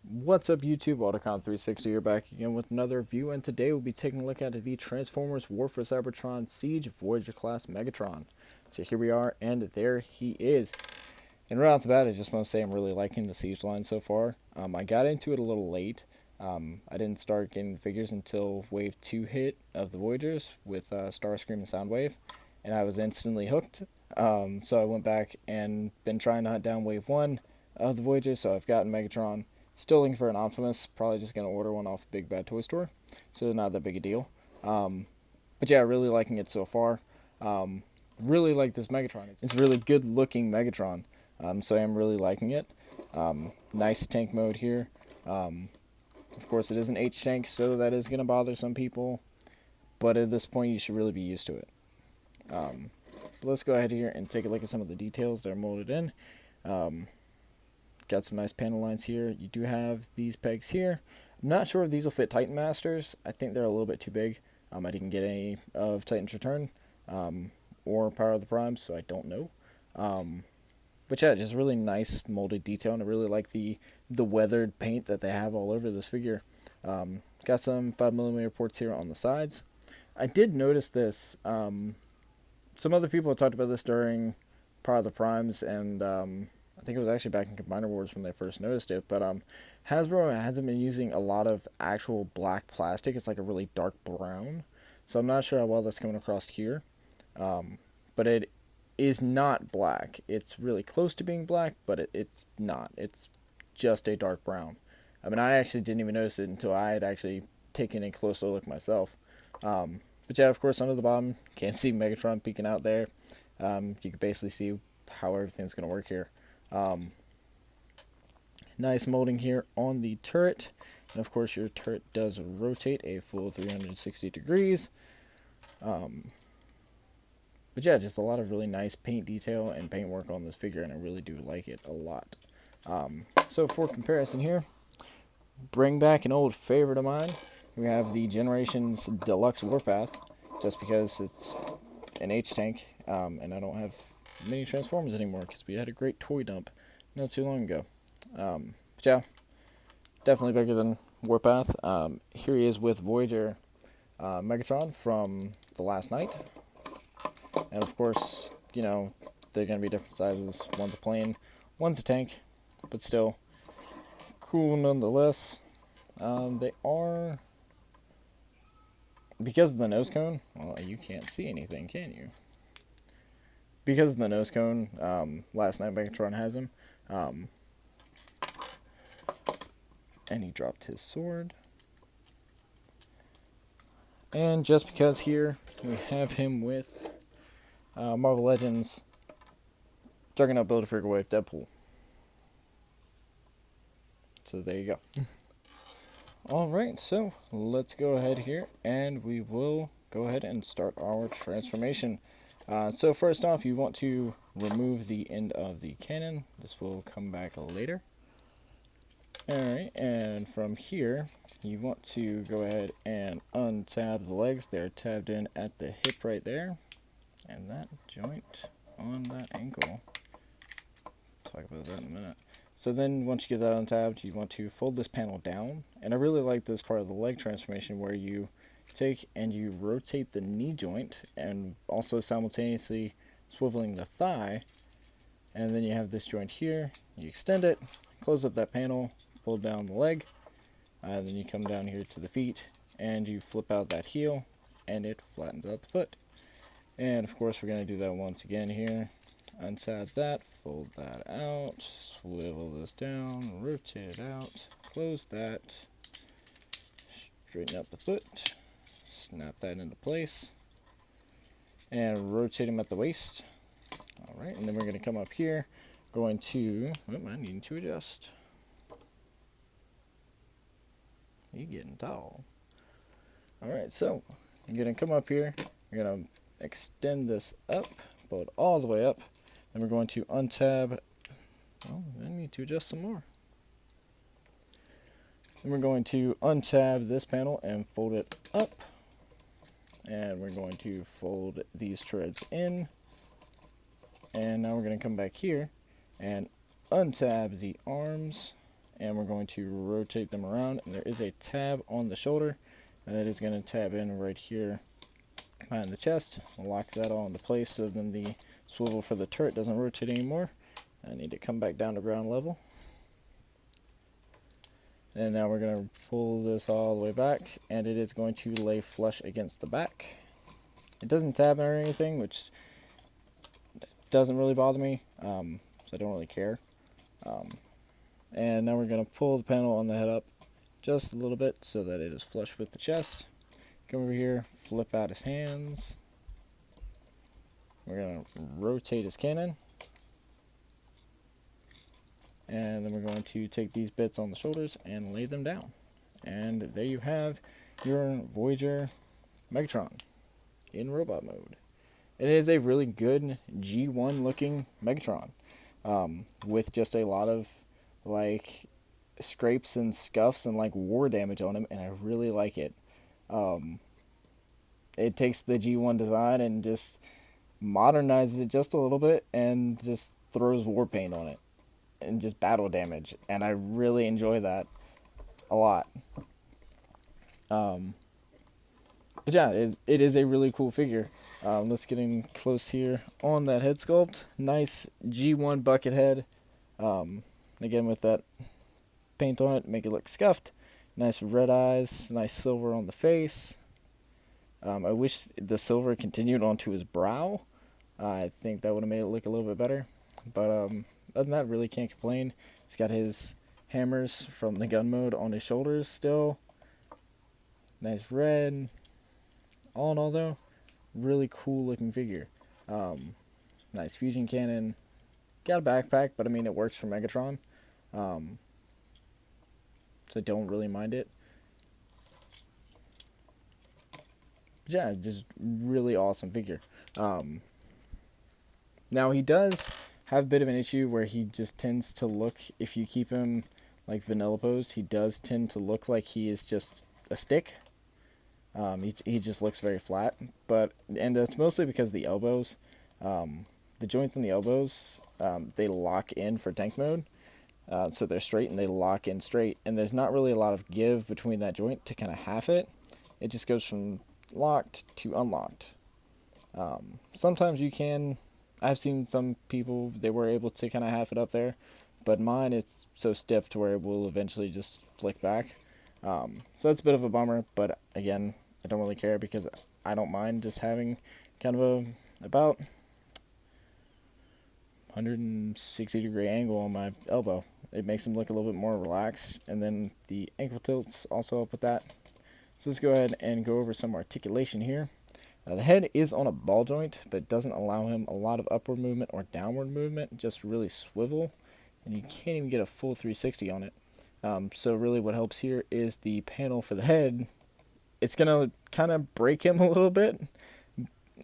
What's up YouTube, AUTOCON360 here back again with another review, and today we'll be taking a look at the Transformers War for Cybertron Siege Voyager class Megatron. So here we are, and there he is. And right off the bat, I just want to say I'm really liking the Siege line so far. I got into it a little late. I didn't start getting the figures until Wave 2 hit of the Voyagers with Starscream and Soundwave, and I was instantly hooked. So I went back and been trying to hunt down Wave 1 of the Voyagers, so I've gotten Megatron. Still looking for an Optimus. Probably just going to order one off BigBadToyStore. So not that big a deal. But yeah, really liking it so far. Really like this Megatron. It's a really good looking Megatron. So I'm really liking it. Nice tank mode here. Of course, it is an H tank, so that is going to bother some people. But at this point, you should really be used to it. But let's go ahead here and take a look at some of the details that are molded in. Got some nice panel lines here. You do have these pegs here. I'm not sure if these will fit Titan Masters. I think they're a little bit too big. I didn't get any of Titan's Return or Power of the Primes, so I don't know. But yeah, just really nice molded detail, and I really like the weathered paint that they have all over this figure. Got some 5mm ports here on the sides. I did notice this. Some other people have talked about this during Power of the Primes, and I think it was actually back in Combiner Wars when they first noticed it, but Hasbro hasn't been using a lot of actual black plastic. It's like a really dark brown, so I'm not sure how well that's coming across here, but it is not black. It's really close to being black, but it's not. It's just a dark brown. I mean, I actually didn't even notice it until I had actually taken a closer look myself. But yeah, of course, under the bottom, you can't see Megatron peeking out there. You can basically see how everything's going to work here. Nice molding here on the turret, and of course your turret does rotate a full 360 degrees. But yeah, just a lot of really nice paint detail and paint work on this figure, and I really do like it a lot. So for comparison here, bring back an old favorite of mine. We have the Generations Deluxe Warpath, just because it's an H tank, and I don't have many Transformers anymore because we had a great toy dump not too long ago. But yeah, definitely bigger than Warpath. Here he is with Voyager Megatron from the last night. And of course, you know, they're going to be different sizes. One's a plane, one's a tank, but still cool nonetheless. They are, because of the nose cone, well, you can't see anything, can you? Because of the nose cone, last night Megatron has him. And he dropped his sword. And just because here we have him with Marvel Legends Juggernaut Build-A-Figure Wave Deadpool. So there you go. Alright, so let's go ahead here and we will go ahead and start our transformation. So first off, you want to remove the end of the cannon. This will come back later. Alright, and from here, you want to go ahead and untab the legs. They're tabbed in at the hip right there. And that joint on that ankle. Talk about that in a minute. So then once you get that untabbed, you want to fold this panel down. And I really like this part of the leg transformation where you take and you rotate the knee joint and also simultaneously swiveling the thigh, and then you have this joint here. You extend it, close up that panel, pull down the leg, then you come down here to the feet and you flip out that heel and it flattens out the foot. And of course we're going to do that once again here. Untab that, fold that out, swivel this down, rotate it out, close that, straighten out the foot, snap that into place, and rotate him at the waist. Alright, and then we're going to come up here, going to, I need to adjust. You're getting tall. Alright, so I'm going to come up here, we're going to extend this up, pull it all the way up, then we're going to untab, I need to adjust some more. Then we're going to untab this panel and fold it up. And we're going to fold these treads in. And now we're going to come back here and untab the arms and we're going to rotate them around, and there is a tab on the shoulder, and that is going to tab in right here behind the chest. I'll lock that all into place so then the swivel for the turret doesn't rotate anymore. I need to come back down to ground level. And now we're going to pull this all the way back, and it is going to lay flush against the back. It doesn't tab or anything, which doesn't really bother me, so I don't really care. And now we're going to pull the panel on the head up just a little bit so that it is flush with the chest. Come over here, flip out his hands. We're going to rotate his cannon. And then we're going to take these bits on the shoulders and lay them down. And there you have your Voyager Megatron in robot mode. It is a really good G1 looking Megatron, with just a lot of like scrapes and scuffs and like war damage on him, and I really like it. It takes the G1 design and just modernizes it just a little bit and just throws war paint on it and just battle damage, and I really enjoy that a lot. But yeah, it is a really cool figure. Let's get in close here on that head sculpt. Nice G1 bucket head. Again, with that paint on it, make it look scuffed. Nice red eyes, nice silver on the face. I wish the silver continued onto his brow. I think that would have made it look a little bit better. But other than that, really can't complain. He's got his hammers from the gun mode on his shoulders still. Nice red. All in all, though, really cool looking figure. Nice fusion cannon. Got a backpack, but I mean, it works for Megatron. So I don't really mind it. But yeah, just really awesome figure. Now he does have a bit of an issue where he just tends to look, if you keep him like vanilla posed, he does tend to look like he is just a stick. He just looks very flat, and that's mostly because of the elbows. The joints in the elbows, they lock in for tank mode, so they're straight and they lock in straight, and there's not really a lot of give between that joint to kind of half it. It just goes from locked to unlocked. Sometimes you can, I've seen some people, they were able to kind of half it up there, but mine, it's so stiff to where it will eventually just flick back. So that's a bit of a bummer, but again, I don't really care because I don't mind just having kind of about 160 degree angle on my elbow. It makes them look a little bit more relaxed, and then the ankle tilts also help with that. So let's go ahead and go over some articulation here. The head is on a ball joint, but it doesn't allow him a lot of upward movement or downward movement, just really swivel, and you can't even get a full 360 on it. So really what helps here is the panel for the head. It's going to kind of break him a little bit,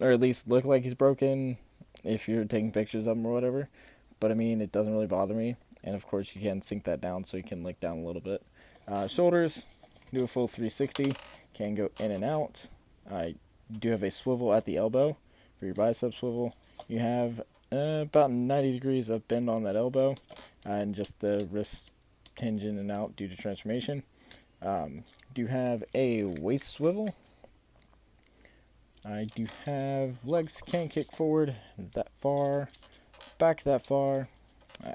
or at least look like he's broken if you're taking pictures of him or whatever. But I mean, it doesn't really bother me. And of course you can sink that down so you can lick down a little bit. Shoulders, do a full 360, can go in and out. You do have a swivel at the elbow for your bicep swivel. You have about 90 degrees of bend on that elbow, and just the wrist hinge in and out due to transformation. Do have a waist swivel. I do have legs can kick forward that far, back that far,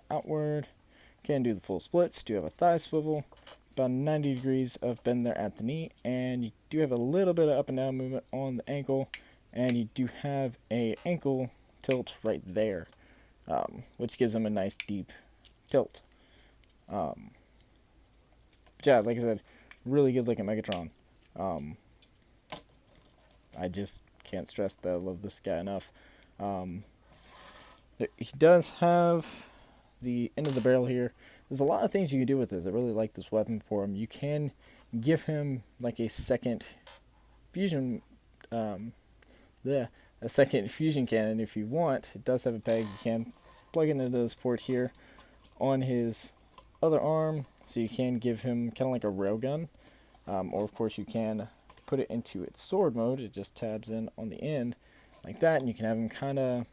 outward. Can do the full splits. Do have a thigh swivel, about 90 degrees of bend there at the knee, and you do have a little bit of up and down movement on the ankle, and you do have a ankle tilt right there, which gives them a nice deep tilt. Yeah, like I said, really good looking Megatron. I just can't stress that I love this guy enough. He does have the end of the barrel here. There's a lot of things you can do with this. I really like this weapon for him. You can give him like a second fusion, a second fusion cannon if you want. It does have a peg. You can plug it into this port here on his other arm, so you can give him kind of like a railgun, or of course you can put it into its sword mode. It just tabs in on the end like that, and you can have him kind of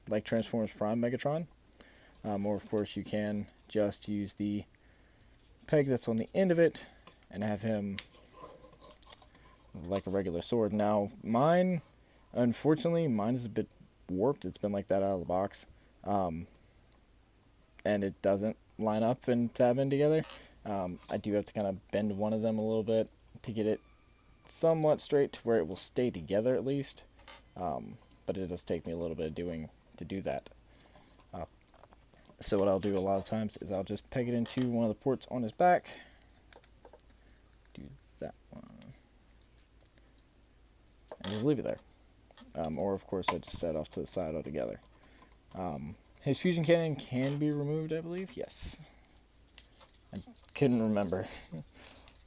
like Transformers Prime Megatron, or of course you can just use the peg that's on the end of it and have him like a regular sword. Now, mine, unfortunately, mine is a bit warped. It's been like that out of the box. And it doesn't line up and tab in together. I do have to kind of bend one of them a little bit to get it somewhat straight to where it will stay together at least. But it does take me a little bit of doing to do that. So what I'll do a lot of times is I'll just peg it into one of the ports on his back. Do that one. And just leave it there. Or of course I just set it off to the side altogether. His fusion cannon can be removed, I believe. Yes. I couldn't remember.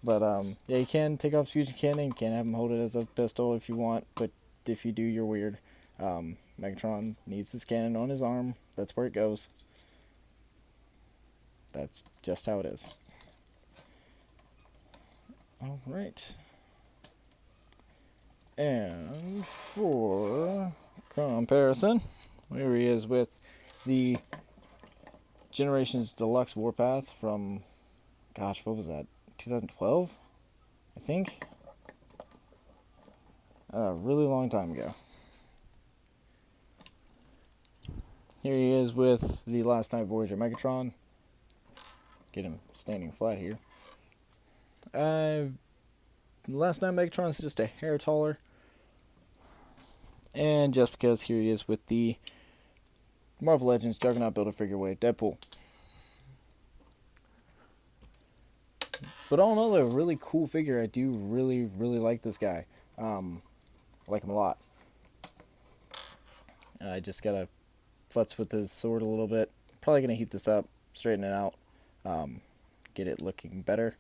But yeah, you can take off his fusion cannon. You can have him hold it as a pistol if you want. But if you do, you're weird. Megatron needs his cannon on his arm. That's where it goes. That's just how it is. Alright. And for comparison, here he is with the Generations Deluxe Warpath from, gosh, what was that? 2012? I think? A really long time ago. Here he is with the Last Night Voyager Megatron. Get him standing flat here. Last Night Megatron is just a hair taller. And just because here he is with the Marvel Legends Juggernaut Build-A-Figure Weight Deadpool. But all in all, a really cool figure. I do really like this guy. I like him a lot. I just gotta futz with his sword a little bit. Probably gonna heat this up, straighten it out, get it looking better,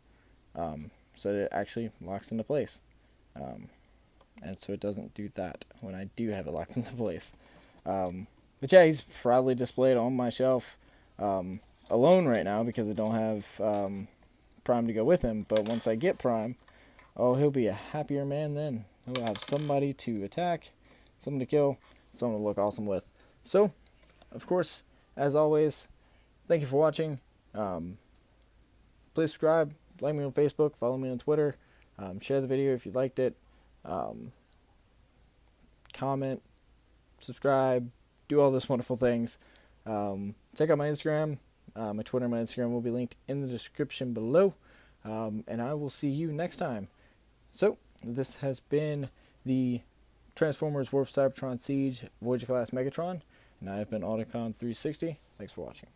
so that it actually locks into place. And so it doesn't do that when I do have it locked into place. But yeah, he's proudly displayed on my shelf alone right now because I don't have Prime to go with him. But once I get Prime, oh, he'll be a happier man then. He'll have somebody to attack, someone to kill, someone to look awesome with. So, of course, as always, thank you for watching. Please subscribe, like me on Facebook, follow me on Twitter, share the video if you liked it, comment, subscribe, do all those wonderful things. Check out my Instagram. My Twitter and my Instagram will be linked in the description below. And I will see you next time. So, this has been the Transformers War of Cybertron Siege Voyager class Megatron. And I have been AUTOCON360. Thanks for watching.